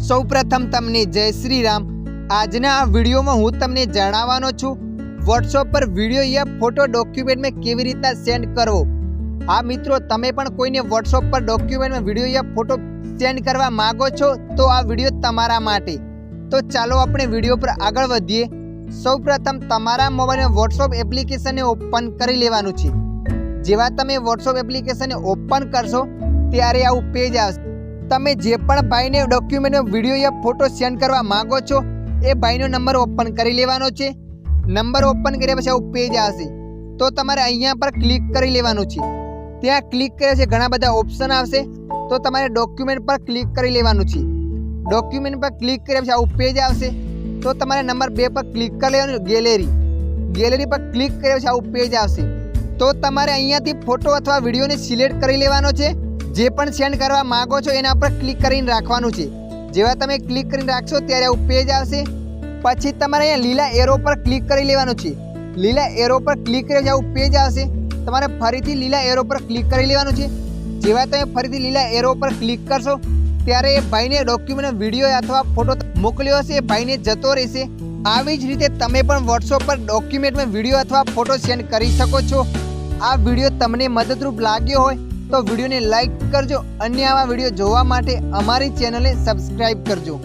સૌપ્રથમ તમને જય શ્રી રામ। આજના આ વિડીયોમાં હું તમને જણાવવાનો છું વોટ્સએપ પર વિડીયો યા ફોટો ડોક્યુમેન્ટમાં કેવી રીતના સેન્ડ કરવો। હા મિત્રો, તમે પણ કોઈને વોટ્સએપ પર ડોક્યુમેન્ટમાં વિડીયો યા ફોટો સેન્ડ કરવા માંગો છો તો આ વિડીયો તમારા માટે। તો ચાલો આપણે વિડીયો પર આગળ વધીએ। સૌપ્રથમ તમારા મોબાઈલમાં વોટ્સએપ એપ્લિકેશનને ઓપન કરી લેવાનું છે। જેવા તમે વોટ્સએપ એપ્લિકેશનને ઓપન કરશો ત્યારે આવું પેજ આવશે। તમે જે પણ ભાઈને ડોક્યુમેન્ટનો વિડીયો યા ફોટો સેન્ડ કરવા માંગો છો એ ભાઈનો નંબર ઓપન કરી લેવાનો છે। નંબર ઓપન કર્યા પછી આવું પેજ આવશે તો તમારે અહીંયા પર ક્લિક કરી લેવાનું છે। ત્યાં ક્લિક કર્યા છે ઘણા બધા ઓપ્શન આવશે તો તમારે ડોક્યુમેન્ટ પર ક્લિક કરી લેવાનું છે। ડોક્યુમેન્ટ પર ક્લિક કર્યા પછી આવું પેજ આવશે તો તમારે નંબર 2 પર ક્લિક કરી લેવાનું। ગેલેરી પર ક્લિક કર્યા પછી આવું પેજ આવશે તો તમારે અહીંયાથી ફોટો અથવા વિડીયોને સિલેક્ટ કરી લેવાનો છે। જે પણ સેન્ડ કરવા માંગો છો એના પર ક્લિક કરીને રાખવાનું છે। જેવા તમે ક્લિક કરીને રાખશો ત્યારે આવું પેજ આવશે। પછી તમારે અહીંયા લીલા એરો પર ક્લિક કરી લેવાનું છે। લીલા એરો પર ક્લિક કરી આવું પેજ આવશે। તમારે ફરીથી લીલા એરો પર ક્લિક કરી લેવાનું છે। જેવા તમે ફરીથી લીલા એરો પર ક્લિક કરશો ત્યારે એ ભાઈને ડોક્યુમેન્ટ વિડીયો અથવા ફોટો મોકલ્યો હશે એ ભાઈને જતો રહેશે। આવી જ રીતે તમે પણ વોટ્સએપ પર ડોક્યુમેન્ટમાં વિડીયો અથવા ફોટો સેન્ડ કરી શકો છો। આ વિડીયો તમને મદદરૂપ લાગ્યો હોય તો વિડીયોને લાઈક કરજો અને આવા વિડીયો જોવા માટે અમારી ચેનલને સબસ્ક્રાઈબ કરજો।